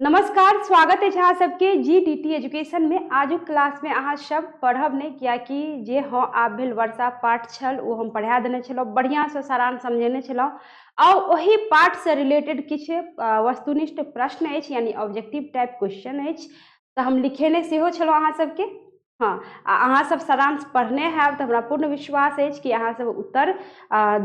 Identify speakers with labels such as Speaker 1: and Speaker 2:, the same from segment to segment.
Speaker 1: नमस्कार, स्वागत है अहाँ सबके GDT एजुकेशन में। आज क्लास में अहाँ सब पढ़ब नहीं किया कि जे हाँ आप भेल वर्षा पाठ छल वो हम पढ़ा देने छलौ, बढ़िया से सारांश समझेने छलौ और वही पाठ से रिलेटेड किछु वस्तुनिष्ठ प्रश्न अछि यानी ऑब्जेक्टिव टाइप क्वेश्चन अछि तो हम लिखेने सेहो छलौ अहाँ सबके। हाँ, अहाँ सब सारांश पढ़ने हैब तो हमरा पूर्ण विश्वास है कि अहाँ सब उत्तर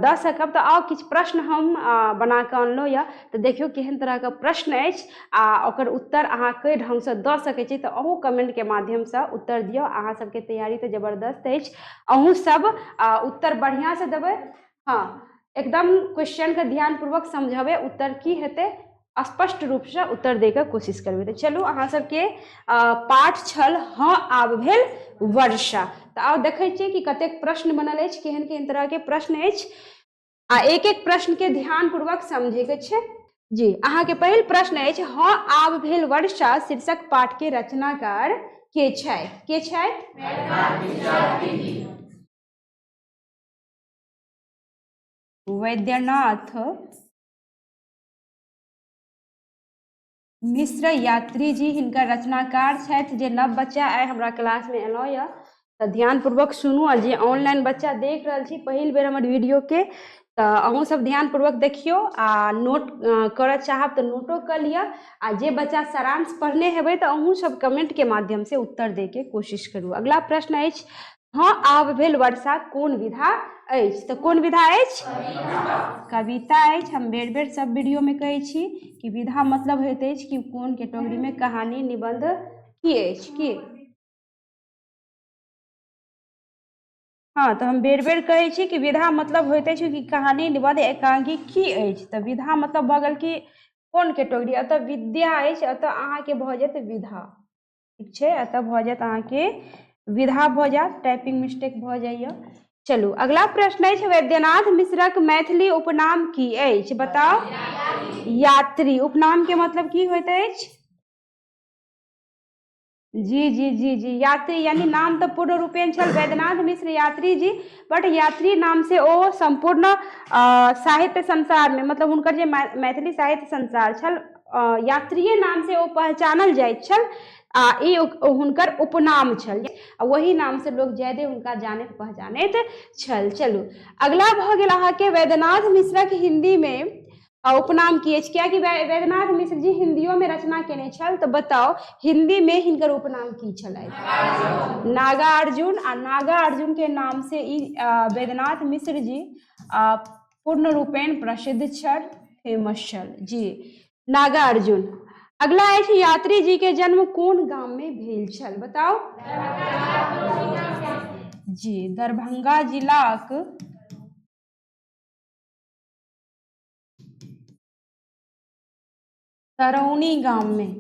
Speaker 1: द सकब। तो आओ किछु प्रश्न हम बना के अनलहुँ या तो देखियो केहन तरह के प्रश्न अछि आ ओकर उत्तर अहाँ कई ढंग से द सकै छी। तो अहूँ कमेंट के माध्यम से उत्तर दियो। अहाँ सबके तैयारी तो जबरदस्त अछि, अहूँ सब उत्तर बढ़िया से देबै। हाँ, एकदम क्वेश्चन के ध्यान पूर्वक समझबै, उत्तर की हेतै स्पष्ट रूप से उत्तर दे के कोशिश करबै। तो चलू अहाँ सबके पाठ छल हाँ आब भेल वर्षा। तो आब देखै छियै कि कतेक प्रश्न बनल अछि, केहन केहन तरह के प्रश्न अछि आ एक एक प्रश्न के ध्यान पूर्वक समझे के छै। जी, अहाँ के पहिल प्रश्न अछि हाँ आब भेल वर्षा शीर्षक पाठ के रचनाकार के छथि? के छथि? वैद्यनाथ मिश्र यात्री जी हिनकर रचनाकार छथि। जे नव बच्चा आइ हमरा क्लास में एलौ या तो ध्यान पूर्वक सुनू आ जे ऑनलाइन बच्चा देख रहल छी पहिल बेर हमर वीडियो के तो अहूँ सब ध्यान पूर्वक देखियो आ नोट करऽ चाहब तो नोटो कर लिया। आ जे बच्चा सारांश पढ़ने हेबै तो अहूँ सब कमेंट के माध्यम से उत्तर दे के कोशिश करू। अगला प्रश्न अछि हाँ आब भेल वर्षा कोन विधा अछि? तो कोन विधा अछि? कविता अछि। हम बेर बेर सब वीडियो में कहै छी कि विधा मतलब होइत अछि कि कोन कैटेगरी में कहानी निबंध की अछि की। हाँ, तो हम बेर बेर कहै छी कि विधा मतलब होइत अछि कि कहानी निबंध एकांकी की अछि। तो विधा मतलब भऽ गेल कि कोन कैटेगरी। अतः विद्या अछि, अतः अहाँ के भऽ जायत विधा, ठीक छै। अतः भऽ जायत अहाँ के विधा भऽ जायत, टाइपिंग मिस्टेक भऽ जाइए। चलू अगला प्रश्न अछि वैद्यनाथ मिश्रक मैथिली उपनाम की अछि? बताओ। यात्री। उपनाम के मतलब की होइत अछि? जी जी जी जी, यात्री यानी नाम तो पूर्ण रूपेण छल वैद्यनाथ मिश्र यात्री जी, बट यात्री नाम से ओ संपूर्ण साहित्य संसार में मतलब हुनकर जे मैथिली साहित्य संसार छल यात्रीय नाम से ओ पहचानल जाइत छल। आ ई हुनकर उपनाम छल, वही नाम से लोग ज्यादे हुनका जानैत पहचानैत छल। चलू अगला भऽ गेल अहाँ के वैद्यनाथ मिश्रक हिंदी में उपनाम की अछि? कियाकि वैद्यनाथ मिश्र जी हिंदियो में रचना केने छल, तो बताओ हिंदी में हिनकर उपनाम की छलैथ? नागार्जुन। आ नागार्जुन के नाम से ई वैद्यनाथ मिश्र जी पूर्ण रूपेण प्रसिद्ध छल, फेमस छल जी, नागार्जुन। अगला अछि यात्री जी के जन्म कोन गाम में भेल छल? बताओ। जी, दरभंगा जिलाक तरौनी गाम में।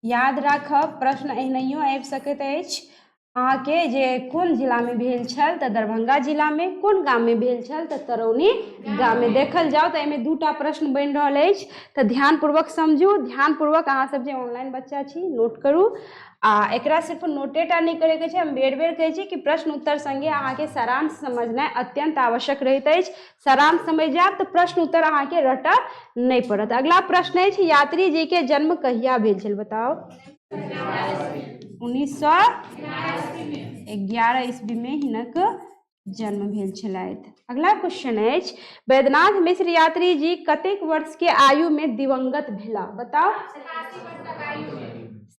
Speaker 1: याद राखब प्रश्न एहनहियो आबि सकैत अछि अहाँ के जे कोन जिला में भेल छल तो दरभंगा जिला में, कोन गाम में भेल छल तो तरौनी गाम में। देखल जाओ तो एहिमे दूटा प्रश्न बनि रहल अछि, तो ध्यान पूर्वक समझू। ध्यान पूर्वक अहाँ सब जे ऑनलाइन बच्चा छी नोट करू आ एकरा सिर्फ नोटेटा नहीं करे के छै। हम बेर बेर कहै छी कि प्रश्न उत्तर संगे अहाँ के सारांश समझनाइ अत्यंत आवश्यक रहैत अछि। सारांश समझ जायब तो प्रश्न उत्तर अहाँ के रटऽ नहीं पड़त। अगला प्रश्न अछि यात्री जी के जन्म कहिया भेल छल? बताओ। 1911 ईस्वी में हिनक जन्म भेल छलैथ। अगला क्वेश्चन अछि वैद्यनाथ मिश्र यात्री जी कतेक वर्ष के आयु में दिवंगत भेला? बताओ।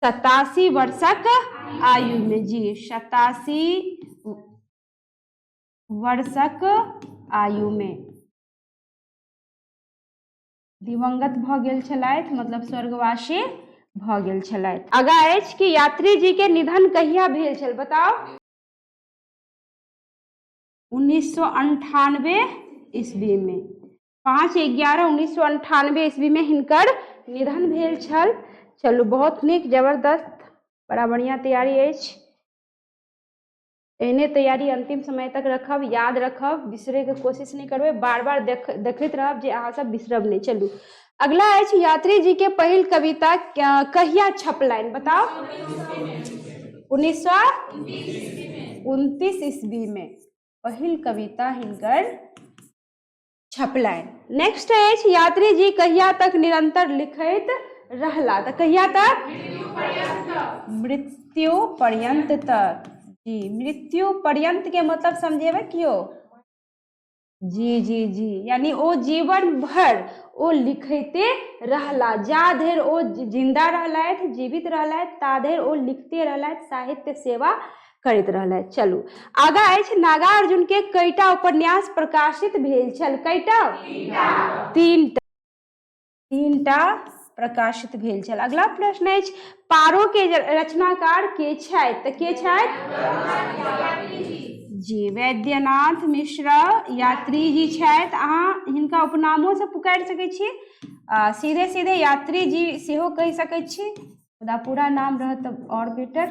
Speaker 1: 87 वर्षक आयु में। जी, 87 वर्षक आयु में दिवंगत भऽ गेल छलैथ, मतलब स्वर्गवासी भऽ गेल छलैथ। आगा अछि कि यात्री जी के निधन कहिया भेल छल? बताओ। 1998 ईस्वी में। 5/11/1998 ईस्वी में हिनकर निधन भेल छल। चलू बहुत नीक, जबरदस्त, बड़ा बढ़िया तैयारी अछि। एहने तैयारी अंतिम समय तक रखब, याद रखब, बिसरे के कोशिश नहीं करबै, बार बार देखैत रहब जे अहाँ सब बिसरब नहीं। चलू अगला अछि यात्री जी के पहिल कविता कहिया छपलनि? बताओ। 1929 ईस्वी में पहिल कविता हिनकर छपलनि। नेक्स्ट अछि यात्री जी कहिया तक निरंतर लिखैत रहला, तऽ कहिया तक? मृत्यु पर्यंत तक। जी, मृत्यु पर्यंत के मतलब समझेबै कियो? जी जी जी, यानी ओ जीवन भर ओ लिखते रहला, जा धरि ओ जिंदा रहलथि, जीवित रहलथि, ता धरि ओ लिखते रहलथि, साहित्य सेवा करैत रहलथि। चलू आगा अछि नागार्जुन के कईटा उपन्यास प्रकाशित भेल छल? कईटा? तीनटा प्रकाशित भेल छल। अगला प्रश्न अछि पारो के रचनाकार के छथि? तऽ के छथि? जी, वैद्यनाथ मिश्र यात्री जी छथि। अहाँ हिनका उपनामो से पुकारि सकै छी, सीधे सीधे यात्री जी सेहो कहि सकै छी, मुदा पूरा नाम रहत तऽ और बेटर।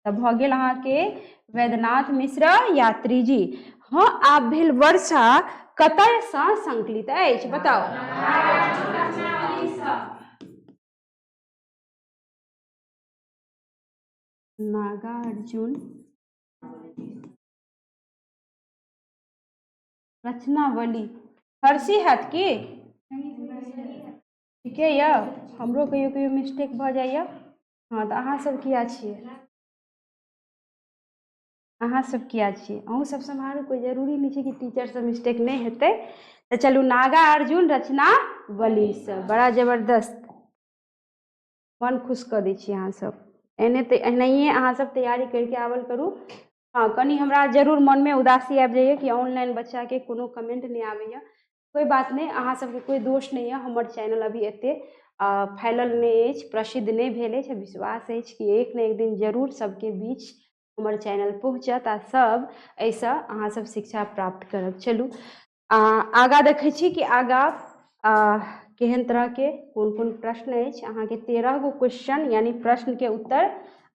Speaker 1: तऽ भऽ गेल अहाँके वैद्यनाथ मिश्र यात्री जी। हाँ, आब भेल वर्षा कतयसँ संकलित अछि? बताउ। नागार्जुन रचनावली फर्सी हैत की? ठीके यऽ, हमरो कहियो कहियो मिस्टेक भऽ जाइए। हाँ, तऽ अहाँ सब किया छियै? अहाँ सब किया छियै? अहूँ सब सम्हारू, कोई जरूरी नहीं छै कि टीचर से मिस्टेक नहीं हेतै। तो चलू नागार्जुन रचनावलीसँ बड़ा जबरदस्त, मन खुश कऽ दै छी अहाँ सब। एनाहिए अहाँ सब तैयारी करके आवल करू। हाँ, कनी हमरा जरूर मनमे उदासी आबि जाइए कि ऑनलाइन बच्चाके कोनो कमेंट नहीं आबैए। कोई बात नहीं, अहाँ सबके कोई दोष नहीं है। हमर चैनल अभी एते फैलल नहीं अछि, प्रसिद्ध नहीं भेल अछि। विश्वास अछि कि एक ने एक दिन जरूर सबके बीच हमर चैनल पहुँचत आ सब एहिसँ अहाँ सब शिक्षा प्राप्त करब। चलू आगा देखै छी कि आगा केहन तरह के कोन कोन प्रश्न अछि। अहाँके 13 गो क्वेश्चन यानी प्रश्न के उत्तर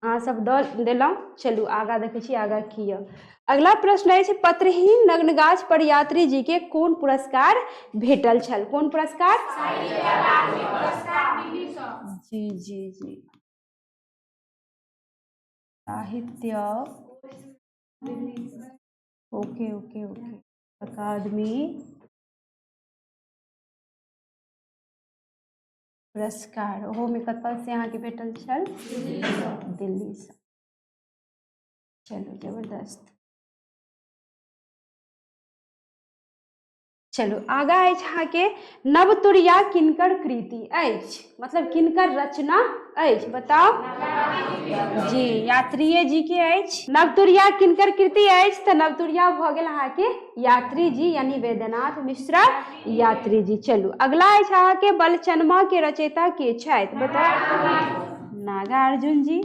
Speaker 1: अहाँ सब देलहुँ। चलू आगा देखै छी आगा की यऽ। अगला प्रश्न अछि पत्रहीन नग्नगाछ पर यात्री जी के कोन पुरस्कार भेटल छल? कोन पुरस्कार? जी जी जी, साहित्य ओके ओके ओके अकादमी पुरस्कार। ओहोमे कतयसँ अहाँके भेटल छल? दिल्लीसँ। चलू जबरदस्त। चलू आगा अछि अहाँके नवतुरिया किनकर कृति अछि? मतलब किनकर रचना अछि? बताओ। जी, यात्रिये जी के अछि। नवतुरिया किनकर कृति अछि? तऽ नवतुरिया भऽ गेल अहाँके यात्री जी यानी वैद्यनाथ मिश्र यात्री जी। चलू अगला अछि अहाँके बलचनमा के रचयिता के छथि? बताओ। नागार्जुन जी।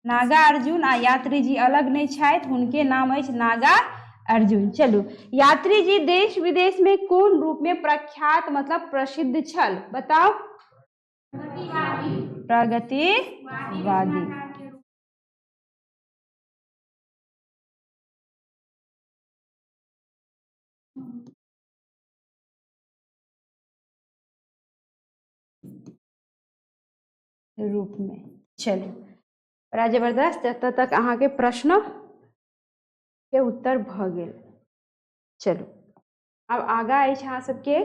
Speaker 1: नागार्जुन आ यात्री जी अलग नहीं छथि, हुनके नाम अछि नागार्जुन। चलू यात्री जी देश विदेश में कोन रूप में प्रख्यात मतलब प्रसिद्ध छल? बताओ। प्रगतिवादी। रूप में। चलू बड़ा जबरदस्त, एतऽ तक अहाँके प्रश्न के उत्तर भऽ गेल। चलू अब आगा अछि अहाँ सबके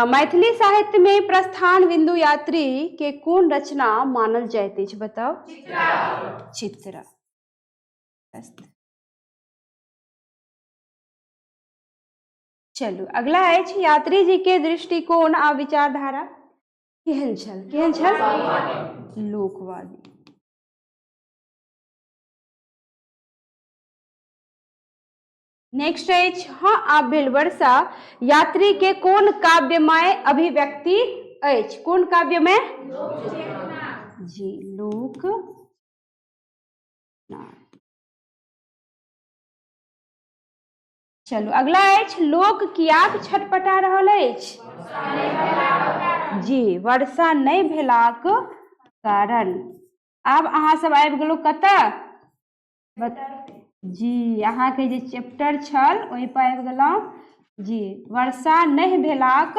Speaker 1: मैथिली साहित्य में प्रस्थान बिंदु यात्री के कोन रचना मानल जाइत अछि? बताओ। चित्रा। चलू अगला अछि यात्री जी के दृष्टिकोण आ विचारधारा केहन छल? केहन छल? लोकवादी। नेक्स्ट अछि हाँ आब भेल वर्षा यात्री के कोन काव्यमय अभिव्यक्ति अछि? कोन काव्यमय? जी, लोक नाट। चलू अगला अछि लोक कियाक छटपटा रहल अछि? जी, वर्षा नहीं भेलाक कारण। आब अहाँ सब आबि गेलौ कतऽ? जी, अहाँके जे चैप्टर छल ओहि पर आबि गेलहुँ। जी, वर्षा नहीं भेलाक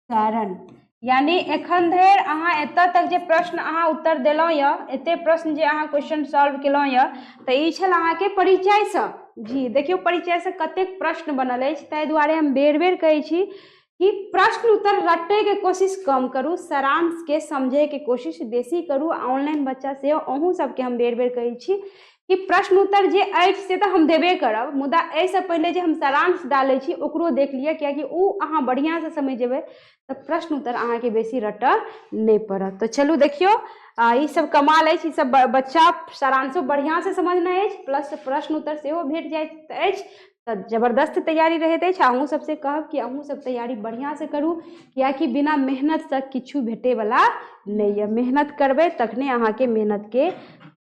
Speaker 1: कारण यानी एखन धरि अहाँ एतऽ तक जे प्रश्न अहाँ उत्तर देलहुँ यऽ, एते प्रश्न जे अहाँ क्वेश्चन सॉल्व केलहुँ यऽ, तऽ ई छल अहाँके परिचयसँ। जी देखियो परिचय से कतेक प्रश्न बनल अछि, ताहि दुआरे हम बेर बेर कहै छी कि प्रश्न उत्तर रटै के कोशिश कम करू, सारांश के समझे के कोशिश बेसी करू। ऑनलाइन बच्चा से अहूँ सबके हम बेर बेर कहै छी कि प्रश्न उत्तर जे अछि से तऽ हम देबे करब, मुदा एहिसँ पहिले जे हम सारांश डालै छी ओकरो देख लिअ, कियाकि ओ अहाँ बढ़िआँसँ समझ जेबै तऽ प्रश्न उत्तर अहाँके बेसी रटऽ नहीं पड़त। तो चलू देखियो ई सब कमाल अछि, ई सब बच्चा सारांशो बढ़िआँसँ समझने अछि, प्लस प्रश्न उत्तर सेहो भेट जाइत अछि, तऽ जबरदस्त तैयारी रहैत अछि। अहूँ सबसे कहब कि अहूँ सब तैयारी बढ़िआँसँ करू, कियाकि बिना मेहनतसँ किछु भेटैवला नहीं है, मेहनत करबै तखने अहाँके मेहनतके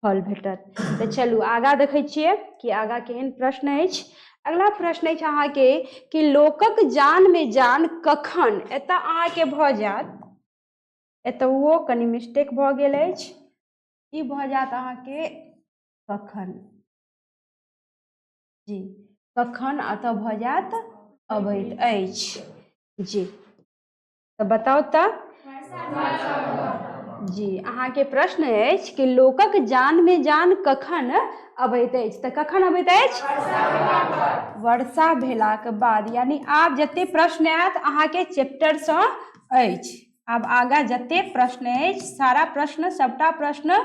Speaker 1: फल भेटत। तऽ चलू आगाँ देखै छियै कि आगाँ केहन प्रश्न अछि। अगला प्रश्न अछि अहाँके कि लोकक जान में जान कखन, एतऽ अहाँके भऽ जायत, एतहुओ कनि मिस्टेक भऽ गेल अछि, ई भऽ जायत अहाँके कखन, जी कखन एतऽ भऽ जायत अबैत अछि, जी तऽ बताउ तऽ जी अहाँके प्रश्न अछि कि लोकक जान में जान कखन अबैत अछि, तऽ कखन अबैत अछि, वर्षा भेलाक बाद। यानी आब जते प्रश्न आयत अहाँके चैप्टरसँ अछि, आब आगाँ जते प्रश्न अछि सारा प्रश्न सबटा प्रश्न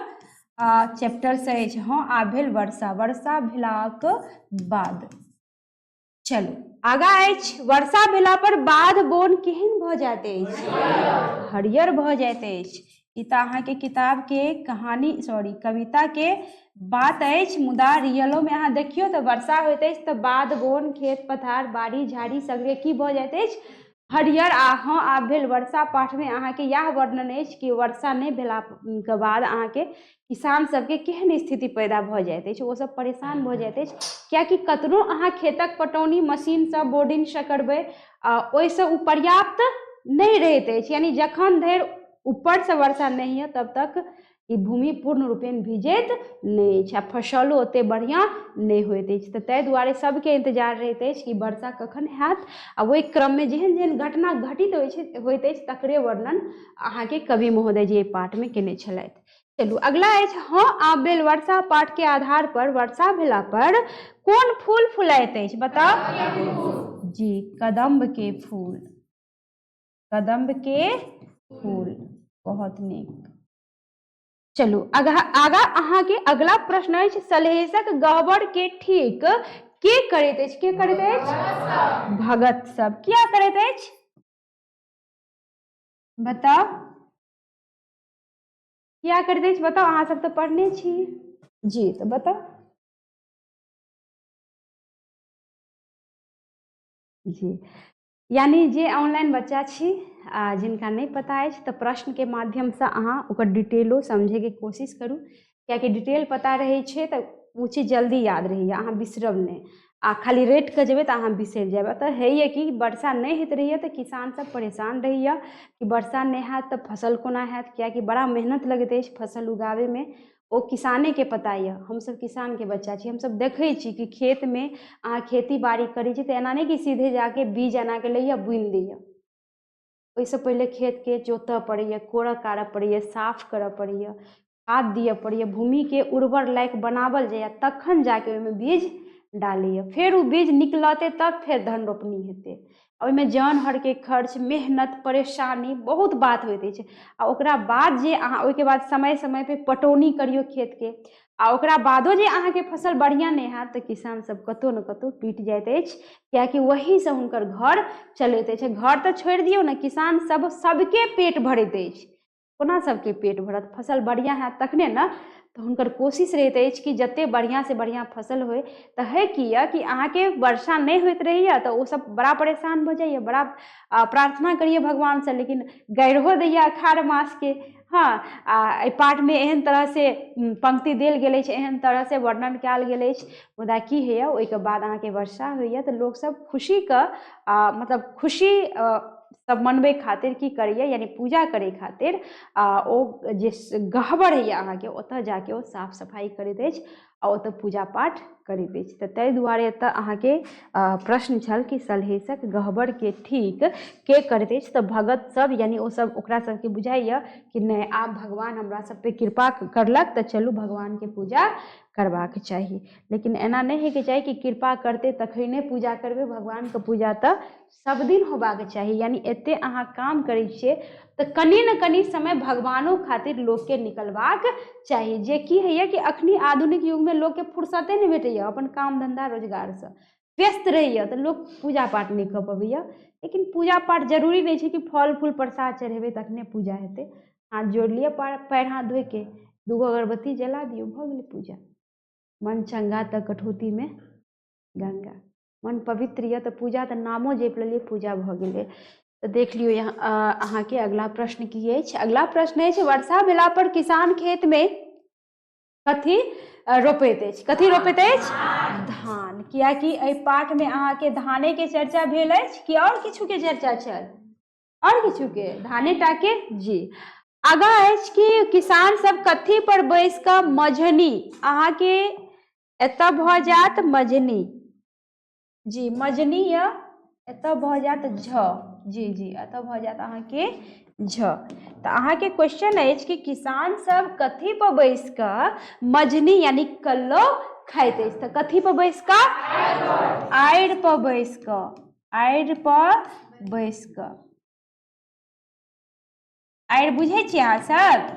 Speaker 1: चैप्टर से अछि। हाँ आब भेल वर्षा, वर्षा भेलाक बाद। चलू आगाँ अछि, वर्षा भेला पर बाध बोन केहन भऽ जाइत अछि, हरियर भऽ जाइत अछि। ई तऽ अहाँके किताबके कहानी कविताके बात अछि, मुदा रियलो में अहाँ देखियौ तऽ वर्षा होइत अछि तऽ बाध बोन खेत पथार बाड़ी झाड़ी सगरे की भऽ जाइत अछि, हरियर। हाँ आब भेल वर्षा पाठ में अहाँके इएह वर्णन अछि कि वर्षा नहीं भेलाके बाद अहाँके किसान सबके केहन स्थिति पैदा भऽ जाइत अछि, ओ सब परेशान भऽ जाइत अछि, कियाकि कतनो अहाँ खेतक पटौनी मशीनसँ बोर्डिंगसँ करबै ओहिसँ ओ पर्याप्त नहीं रहैत अछि। यानी जखन धरि ऊपरसँ वर्षा नहीं है तब तक ई भूमि पूर्ण रूपेण भिजैत नहीं अछि आ फसलो ओते बढ़िआँ नहीं होइत अछि। तऽ ताहि दुआरे सबके इंतजार रहैत अछि कि वर्षा कखन हैत, आ ओहि क्रममे जेहन जेहन घटना घटित होइत अछि तकरे वर्णन अहाँके कवि महोदय जी एहि पाठमे केने छलथि। चलू अगला अछि, हाँ आब भेल वर्षा पाठ के आधार पर वर्षा भेला पर कोन फूल फुलाइत अछि, बताओ जी कदम्ब के फूल, कदम्ब के फूल, बहुत नीक। चलू आगा अहाँके अगला प्रश्न अछि, सलहेशक गह्वर के ठीक के करैत अछि, के करैत अछि, भगत सब। किया करैत अछि बताओ, किया करैत अछि बताओ, अहाँ सब तऽ पढ़ने छी जी, तऽ बताओ जी। यानी जे ऑनलाइन बच्चा छी आ जिनका नहीं पता अछि तऽ प्रश्न के माध्यम से अहाँ ओकर डिटेलो समझे के कोशिश करू, कियाकि डिटेल पता रहै छै तऽ ओ चीज जल्दी याद रहैए, अहाँ बिसरब नहीं। आ खाली रटि कऽ जेबै तऽ अहाँ बिसरि जायब। तऽ होइए कि वर्षा नहीं होइत रहैए तऽ किसान सब परेशान रहैए कि वर्षा नहीं हैत तऽ फसल कोना हैत, कियाकि बड़ा मेहनत लगैत अछि फसल उगाबैमे, ओ किसाने के पता यऽ। हमसब किसान के बच्चा छी, हमसब देखै छी कि खेत में अहाँ खेती बाड़ी करै छी तऽ एना नहीं कि सीधे जाके बीज एना के लैया बुनि दैया, ओहिसँ पहिले खेतके जोतऽ पड़ैए, कोड़ऽ काड़ऽ पड़ैए, साफ करऽ पड़ैए, खाद दिअ पड़ैए, भूमिके उर्वर लायक बनावल जाइए, तखन जाके ओहिमे बीज डालैए, फेर ओ बीज निकलतै तब फेर धन रोपनी हेतै। ओहिमे जन हरके खर्च, मेहनत, परेशानी बहुत बात होइत अछि। आ ओकरा बाद जे अहाँ ओहिके बाद समय समय पे पटौनी करियौ खेतके, आ ओकरा बादो जे अहाँके फसल बढ़िआँ नहीं हैत तऽ किसान सब कतहु ने कतहु टूटि जाइत अछि, कियाकि वहीसँ हुनकर घर चलैत अछि। घर तऽ छोड़ि दियौ ने, किसान सबके पेट भरैत अछि, कोना सबके पेट भरत, फसल बढ़िआँ हैत तखने ने। तऽ हुनकर कोशिश रहैत अछि कि जतेक बढ़िआँसँ बढ़िआँ फसल होय। तऽ है कि यऽ कि अहाँके वर्षा नहीं होइत रहैए तऽ ओ सब बड़ा परेशान भऽ जाइए, बड़ा प्रार्थना करिए भगवानसँ, लेकिन गाइरो दैए अखाढ़ मासके। हाँ एहि पाठमे एहन तरहसँ पंक्ति देल गेल अछि, एहन तरहसँ वर्णन कयल गेल अछि, मुदा की होइए ओहिके बाद अहाँके वर्षा होइए तऽ लोकसब खुशीके मतलब खुशी सब मनबै खातिर की करैए, यानी पूजा करै खातिर ओ जे गह्वर होइए अहाँके ओतऽ जाके ओ साफ सफाई करैत अछि आ ओतऽ पूजा पाठ करैत अछि। तऽ ताहि दुआरे एतऽ अहाँके प्रश्न छल कि सलहेशक गह्वर के ठीक के करैत अछि। तऽ भगत सब यानी ओ सब ओकरा सबके बुझाइए कि नहि आब भगवान हमरा सब पे कृपा करलक तऽ चलू भगवान के पूजा करबाक चाही। लेकिन एना नहीं होइके चाही कि कृपा करते तखने पूजा करबै, भगवान के पूजा तऽ सब दिन होबाक चाही। यानी एते अहाँ काम करै छियै तऽ कनि न कनि समय भगवानो खातिर लोकके निकलबाक चाही। जे की होइए कि अखनी आधुनिक युगमे लोकके फुर्सते नहीं भेटैए, अपन काम धंधा रोजगारसँ व्यस्त रहैए तऽ लोक पूजा पाठ नहीं कऽ पबैए। लेकिन पूजा पाठ जरूरी नहीं छै कि फल फूल प्रसाद चढ़ेबै तखने पूजा हेतै। हाथ जोड़ लिअ, पैर हाथ धोइके 2 गो अगरबत्ती जला दियौ, भऽ गेलै पूजा। मन चंगा तऽ कठौती में गंगा, मन पवित्र यऽ तऽ पूजा तऽ नामो जपि लेलियै पूजा भऽ गेलै। तऽ देख लियौ यहाँ अहाँके अगला प्रश्न की अछि। अगला प्रश्न अछि वर्षा भेला पर किसान खेत में कथी रोपैत अछि? कथी रोपैत अछि? धान। कियाकि एहि पाठ में अहाँके धाने के चर्चा भेल अछि कि और किछु के चर्चा छल? और किछु के? धाने टा के? जी। आगा अछि कि किसान सब कथी पर बैस कऽ मझनी, अहाँके एतऽ भऽ जात मझनी, जी मझनी या एतऽ भऽ जात झ, जी जी एतऽ भऽ जात अहाँके झ। तऽ अहाँके क्वेश्चन अछि कि किसान सब कथी पर बैस कऽ मझनी यानी कल्लो खाइत अछि। तऽ कथी पर बैस कऽ? आड़ि पर बैस कऽ, आड़ि पर बैस कऽ। आड़ि बुझै छियै अहाँ सब?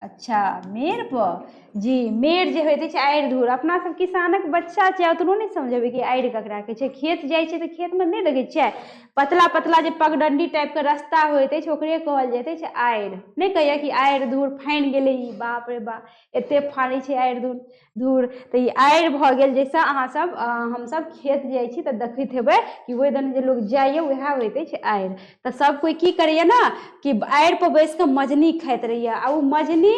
Speaker 1: अच्छा, मेड़ पर, जी मेड़ जे होइत छै आड़ि धूर। अपना सब किसानक बच्चा छै, ओतनो नहीं समझेबै कि आड़ि ककरा कहै छै। खेत जाइ छै तऽ खेतमे नहीं देखै छियै पतला पतला जे पगडंडी टाइपके रस्ता होइत अछि ओकरे कहल जाइत अछि आड़ि। नहीं कहैए कि आड़ि धूर फानि गेलै ई, बाप रे बाप एते फानै छै आड़ि धूर। तऽ ई आड़ि भऽ गेल, जाहिसँ अहाँ सब हमसब खेत जाइ छी तऽ देखैत हेबै कि ओहि दने जे लोग जाइए वएह होइत अछि आड़ि। तऽ सब कोई की करैए ना कि आड़ि पर बैस कऽ मझनी खाइत रहैए। आ ओ मझनी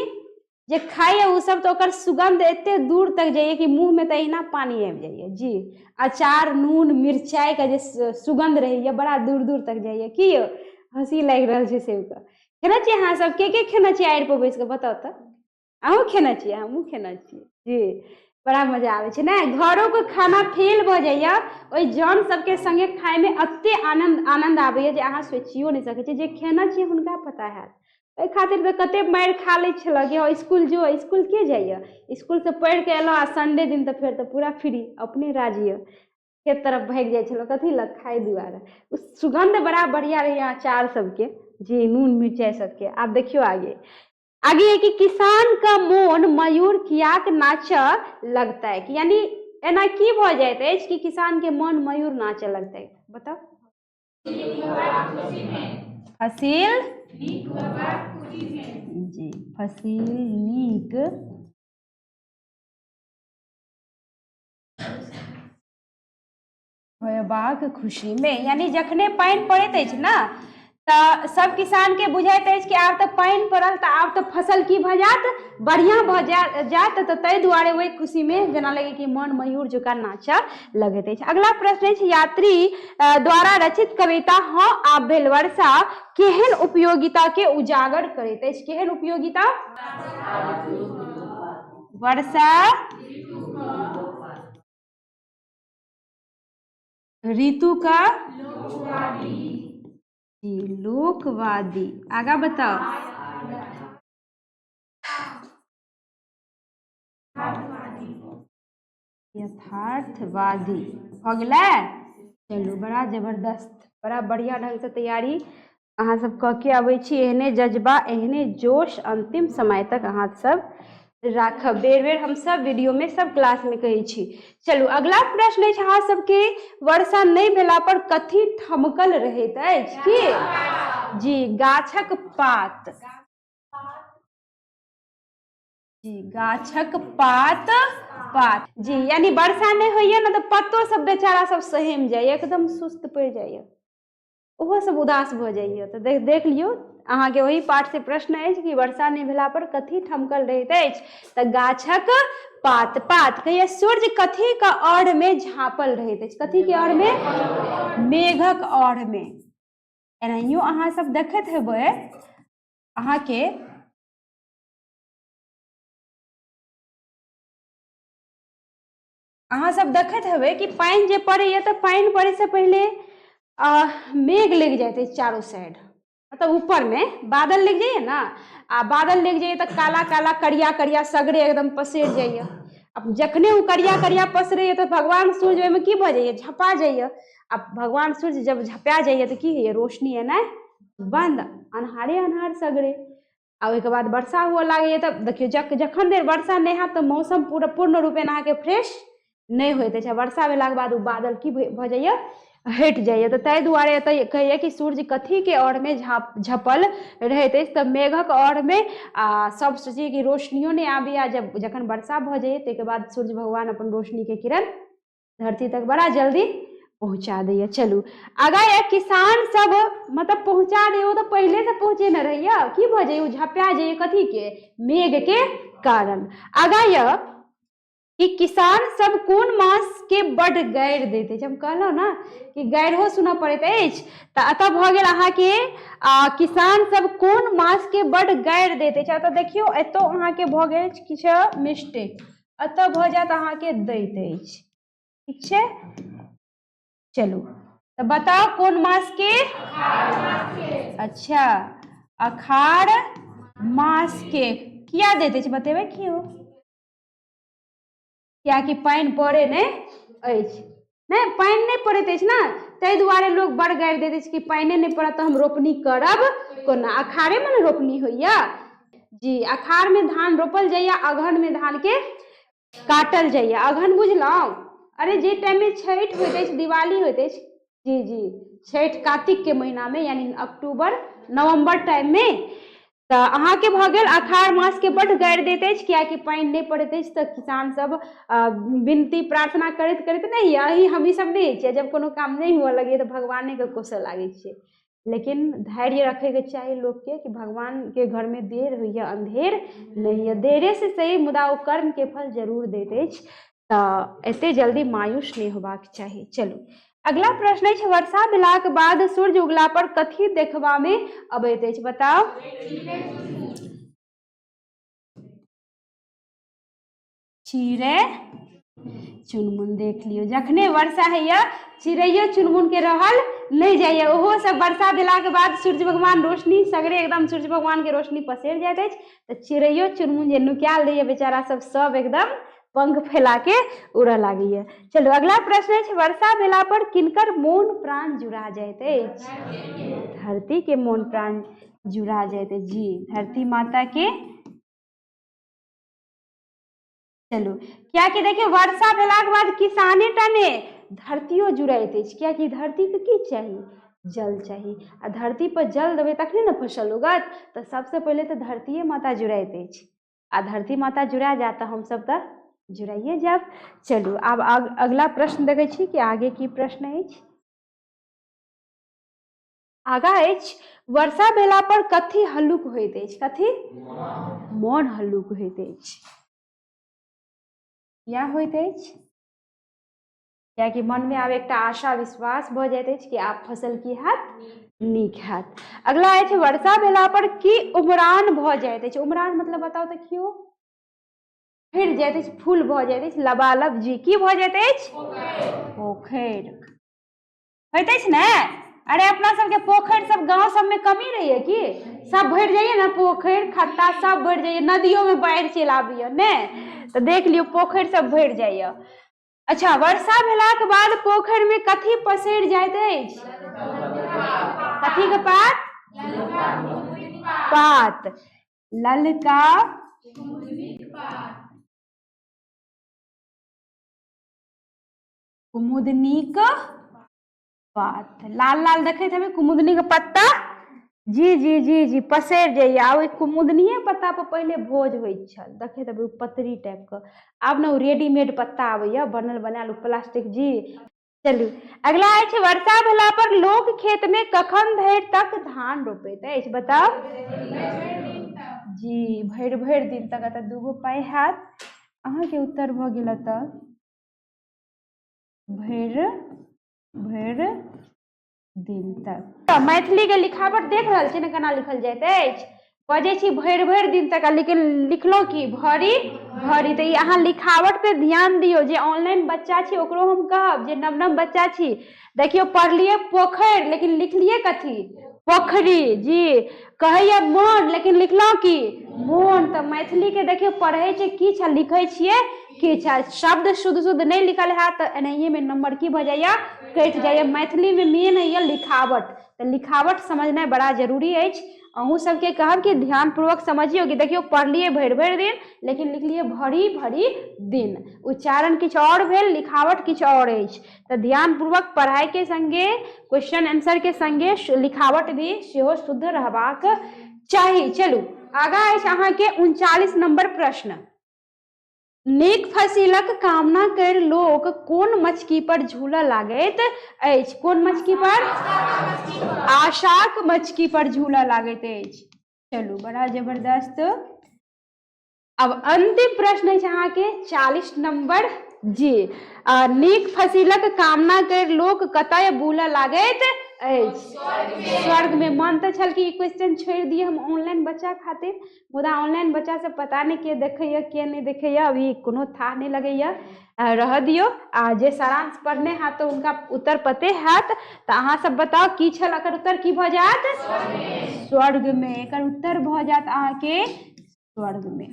Speaker 1: जे खाइए उ सब तऽ ओकर सुगंध एते दूर तक जाइए कि मुँह में तऽ अहिना पानी आबि जाइए। जी अचार नून मिरचाई के जे सुगंध रहैए बड़ा दूर दूर तक जाइए। की यौ हंसी लागि रहल छै से खेने छियै अहाँ सब? के खेने छियै आड़ि पर बैस कऽ? बताउ तऽ। अहूँ खेने छियै? हमहूँ खेने छियै जी। बड़ा मजा आबै छै ने, घरों के खाना फेल भऽ जाइए ओहि जौन सबके संगे खाय में एते आनंद आबैए जे अहाँ सोचियो नहीं सकै छियै। जे खेने छियै हुनका पता हैत। एहि खातिर तऽ कते मारि खा लै छलऽ कि इसकुल जो, इसकुल के जाइए? इसकुल से पढ़ि के एलहुँ आ संडे दिन तऽ फेर तऽ पूरा फ्री अपने राज्य खेत तरफ भागि जाइ छलहुँ। कथी लग? खाय दुआरे। सुगंध बड़ा बढ़िया रहैए अचार सबके, जी नून मिरचाई सबके। आब देखियो आगे। आगे है कि किसान का मोन मयूर कियाक नाचऽ लगतै? यानी एना की भऽ जाइत अछि कि किसान के मन मयूर नाचऽ लगतै? बताउ। फसिल जी फसिल नीक होयबाक खुशी में, यानी जखने पानि पड़ैत अछि ने तऽ सब किसान के बुझाइत अछि कि आब तऽ पानि पड़ल तऽ आब तऽ फसल की भऽ जायत? बढ़िया भऽ जायत। तऽ ताहि दुआरे ओहि खुशी में जेना लगे कि मन मयूर जकाँ नाचऽ लगैत अछि। अगला प्रश्न अछि यात्री द्वारा रचित कविता हाँ आब भेल वर्षा केहन उपयोगिता के उजागर करैत अछि? केहन उपयोगिता? वर्षा ऋतु का लोकवादी। आगा बताओ। यथार्थवादी हो गेलै। चलू बड़ा जबरदस्त, बड़ा बढ़िया ढंग से तैयारी अहाँ सब कऽ के अबै छी। एहने जज्बा एहने जोश अंतिम समय तक अहाँ सब राखब। बेर बेर हम सब वीडियो में सब क्लास में कहै छी। चलू अगला प्रश्न अछि अहाँ सबके वर्षा नहीं भेला पर कथी ठमकल रहैत अछि? की? जी गाछक पात, जी गाछक पात जी। यानी वर्षा नहीं होइए ना तऽ पत्तो सब बेचारा सब सहम जाइए, एकदम सुस्त पड़ि जाइए, ओहो सब उदास भऽ जाइए। तऽ देख लियौ अहाँके वही पाठ से प्रश्न अछि कि वर्षा नहीं भेला पर कथी ठमकल रहैत अछि? तऽ गाछक पात। कहिए सूर्य कथी के आड़ में झाँपल रहैत अछि? कथी के आड़ में? मेघक आड़ में। एनाहियो अहाँ सब देखैत हेबै अहाँके अहाँ सब देखैत हेबै कि पानि जे पड़ैए तऽ पानि पड़ै से पहिले मेघ लग जाते चारों साइड, मतलब ऊपर में बादल लग जाइए ना, आ बादल लग जाइए तो काला काला करिया करिया सगरे एकदम पसर जाइए। अब जखने वो करिया करिया पसरैए तो भगवान सूर्य ओहिमे की भऽ जाइए, झपा जाइए। अब भगवान सूर्य जब झपा जाइए तो की होइए, रोशनी एनाइ बंद, अन्हारे अन्हार सगरे। आ ओहिके बाद वर्षा हुअ लागैए तऽ देखियौ जखन देर वर्षा नहि हैत तऽ मौसम पूर्ण रूपेण अहाँके फ्रेश नहीं होइत अछि। वर्षा भेलाके बाद वो बादल की भऽ जाइए, हटि जाइए। तऽ ताहि दुआरे एतऽ कहैए कि सूर्य कथीके औरमे झपल रहैत अछि, तऽ मेघक औरमे सब सोचिए कि रोशनियो नहीं आबैए। जखन वर्षा भऽ जाइए ताहिके बाद सूर्य भगवान अपन रोशनीके किरण धरती तक बड़ा जल्दी पहुँचा दैए। चलू आगा ये किसान सब मतलब पहुँचा दैए, वो तो पहले से पहुँचे न रहिए, की भऽ जाइए, झपा जाइए कथी के, मेघ के कारण। आगा ये कि किसान सब कोन मास के बड गारि दैत अछि। हम कहलहुँ ना कि गारिहो सुनऽ पड़ैत अछि, तऽ एतऽ भऽ गेल अहाँके किसान सब कोन मास के बड गारि दैत अछि। एतऽ देखियौ, एतऽ अहाँके भऽ गेल किछु मिस्टेक, एतऽ भऽ जायत अहाँके दैत अछि, ठीक छै। चलू तो बताओ कौन मास के, अच्छा अखाड़ मास के किया देते छै, बतेबै क्यों, कियाकि पानि पड़े नहीं अछि, नहीं पानि नहीं पड़ैत अछि ना, ताहि दुआरे लोग बड़ गारि दैत अछि कि पानि नहीं पड़त तऽ हम रोपनी करब कोना। अखाड़े में ने रोपनी होइया जी, अखाड़ में धान रोपल जाइया, अगहन में धान के काटल जाइए। अगहन बुझलहुँ, अरे जे टाइम में छठि होइत अछि, दिवाली होइत अछि, जी जी, छठि कार्तिक के महीना में यानी अक्टूबर नवंबर टाइम में, तऽ अहाँके भऽ गेल अखाड़ मास के बड गारि दैत अछि कियाकि पानि नहीं पड़ैत अछि। तऽ किसान सब विनती प्रार्थना करैत करैत नहीं, यही हम सब नहीं छियै, जब कोनो काम नहीं हुआ लगे तो भगवाने के कोसऽ लागे छियै। लेकिन धैर्य रखे के चाही लोग के कि भगवान के घर में देर होइया अंधेर नहीं है, देरे से सही मुदा ओ कर्म के फल जरूर दैत अछि, तऽ एते जल्दी मायूस नहीं होबाक चाही। चलू अगला प्रश्न अछि, वर्षा भेलाक बाद सूर्य उगला पर कथी देखबा में अबैत अछि, बताओ। चिड़ै चुनमुन, देख लियौ जखने वर्षा होइया चिड़ैयो चुनमुन के रहल नहीं जाइए, ओहो सब वर्षा भेलाके बाद सूर्य भगवान रोशनी सगरे एकदम सूर्य भगवान के रोशनी पसरि जाइत अछि, तऽ चिड़ैयो चुनमुन जे नुकायल रहैया बेचारा सब एकदम पंख फैला के उड़ऽ लागैया। चलो अगला प्रश्न है, वर्षा भेला पर किनकर मोन प्राण जुड़ा जाइत अछि, धरती के मोन प्राण जुड़ा जाइत अछि, जी धरती माता के। चलू कियाकि देखियौ वर्षा भेलाके बाद किसाने टा ने, धरतियो जुड़ैत अछि, कियाकि धरती के की चाही, जल चाही, आ धरती पर जल देबै तखने ने फसल उगत, तऽ सबसे पहिले तऽ धरतीये माता जुड़ैत अछि, आ धरती माता जुड़ा जायत तऽ हमसब तऽ जुड़ाइए जायब। चलू आब अगला प्रश्न देखै छी कि आगे की प्रश्न अछि। आगा अछि, वर्षा भेला पर कथी हल्लुक होइत अछि, कथी, मोन हल्लुक होइत अछि, किया होइत अछि, कियाकि मन में आब एकटा आशा विश्वास भऽ जाइत अछि कि आब फसल की हैत, नीक हैत। अगला अछि, वर्षा भेला पर की उमरान भऽ जाइत अछि, उमरान मतलब बताउ तऽ कियो, फैल जाइत अछि, फूल भऽ जाइत अछि, लबालब, जी की भऽ जाइत अछि, पोखरि होइत अछि ने। अरे अपना सबके पोखरि सब गाँव सबमे कमी रहैया कि, सब भरि जाइए ने, पोखरि खत्ता सब भरि जाइए, नदियों में बाढ़ि चलि आबैया ने, तऽ देख लियौ पोखरि सब भरि जाइए। अच्छा वर्षा भेलाक बाद पोखरि में कथी पसरि जाइत अछि, कथी के पात, पात, ललका कुमुदनीक पात, लाल लाल देखैत हेबै कुमुदनी के पत्ता, जी जी जी जी पसरि जाइए। आ ओहि कुमुदनीये पत्ता पर पहिले भोज होइत छल, देखैत हेबै पतरी टाइप के, आब ने ओ रेडीमेड पत्ता आबैया बनल बनायल प्लास्टिक, जी। चलू अगला अछि, वर्षा भेला पर लोग खेत में कखन धरि तक धान रोपैत अछि, बताउ, जी भरि भरि दिन तक। एतऽ दूगो पाइ हैत, अहाँके उत्तर भऽ गेल एतऽ भरि भरि दिन तक। मैथिली के लिखावट देख रहल छी ने केना लिखल जाइत अछि, बजे छी भरि भरि दिन तक, लेकिन लिखलो कि भरी भरी। तो अहाँ लिखावट पे ध्यान दियो। जे ऑनलाइन बच्चा छी ओकरो हम कहब, जे नव नव बच्चा छी, देखियो पढ़लिए पोखर लेकिन लिखलिए कथी पोखरी जी, कहैया मोन लेकिन लिखलो कि मोन। तो मैथिली के देखियो पढ़े छै की छ, लिखे छिए की छ, शब्द शुद्ध शुद्ध नहीं लिखल है तो एनहिए में नंबर की भ जाइए कटि जाइए। मैथिली में मेन है लिखावट, तो लिखावट समझना बड़ा जरूरी है। अहूँ सबके कहब कि ध्यान पूर्वक समझियो कि देखियो पढ़लिए भरि भरि दिन लेकिन लिखलिए भरी भरी दिन। उच्चारण किछ और भेल, लिखावट किछ और अछि। तो ध्यान पूर्वक पढ़ाई के संगे क्वेश्चन आंसर के संगे लिखावट भी सेहो शुद्ध रहबाक चाही। चलू आगा अछि अहाँ के 39 नंबर प्रश्न। नीक फसिलक कामना कर लोक कोन मचकी पर झूला लागैत अछि? कोन मचकी पर? आशाक मचकी पर झूला लागैत अछि। चलू बड़ा जबरदस्त। अब अंतिम प्रश्न है अहाँ के 40 नंबर जी। नीक फसिलक कामना कर लोक कतय बुला लागैत अछि? स्वर्ग में। मन तो छल कि क्वेश्चन छोड़ दिए हम ऑनलाइन बच्चा खातिर, मुदा ऑनलाइन बच्चा से पता नहीं के देखैया के नहीं देखैया, अभी कोनो था नहीं लगैया, रह दियो। जे सारांश पढ़ने है तो उनका उत्तर पते हैत। तो अहाँ सब बताओ की छल एकर उत्तर की भ जात? स्वर्ग में। एकर उत्तर भ जात अहाँ के स्वर्ग में।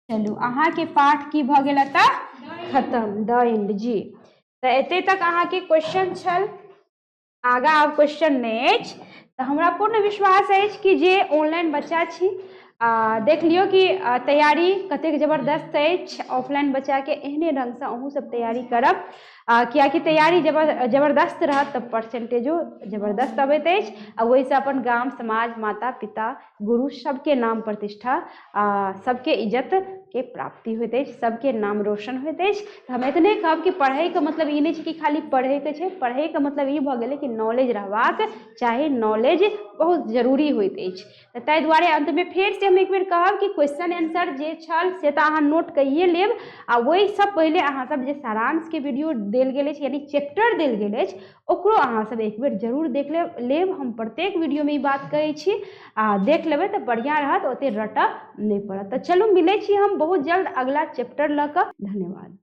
Speaker 1: चलू अहाँ के पाठ की भ गेल त खत्म, द एंड जी। तो एते तक अहाँ के क्वेश्चन छल। आगा आब क्वेश्चन नेक्स्ट। तो हमरा पूर्ण विश्वास है कि जे ऑनलाइन बच्चा छी देख लियो कि तैयारी कतेक जबरदस्त है। ऑफलाइन बच्चा के एहने ढंग से अहूँ सब तैयारी करब, कियाकि तैयारी जबरदस्त रहत तब परसेंटेजो जबरदस्त अबैत अछि। आ वही से अपन गाम समाज माता पिता गुरु सबके नाम प्रतिष्ठा सबके इज्जत के प्राप्ति होइत अछि, सबके नाम रोशन होइत अछि। हम इतने कहब कि पढ़े के मतलब ई नहीं कि खाली पढ़े के छै, पढ़े के मतलब ई भ गेलै कि नॉलेज रहबाक चाहे, नॉलेज बहुत जरूरी होइत अछि। ताहि दुआरे अंत में फेर से हम एक बेर कहब कि क्वेश्चन आंसर जे छल से तो अहाँ नोट कइए लेब। आ वही सब पहले अहाँ सब जे सारांश के वीडियो देल गेल अछि यानी चैप्टर देल गेल अछि ओकरो अहाँ सब एक बेर जरूर देख लेब। हम प्रत्येक वीडियो में ई बात कहै छी, देख लेबै तो बढ़िया रहत, ओते रटऽ नहीं पड़त। तो चलू मिले छी हम बहुत जल्द अगला चैप्टर लऽ कऽ। धन्यवाद।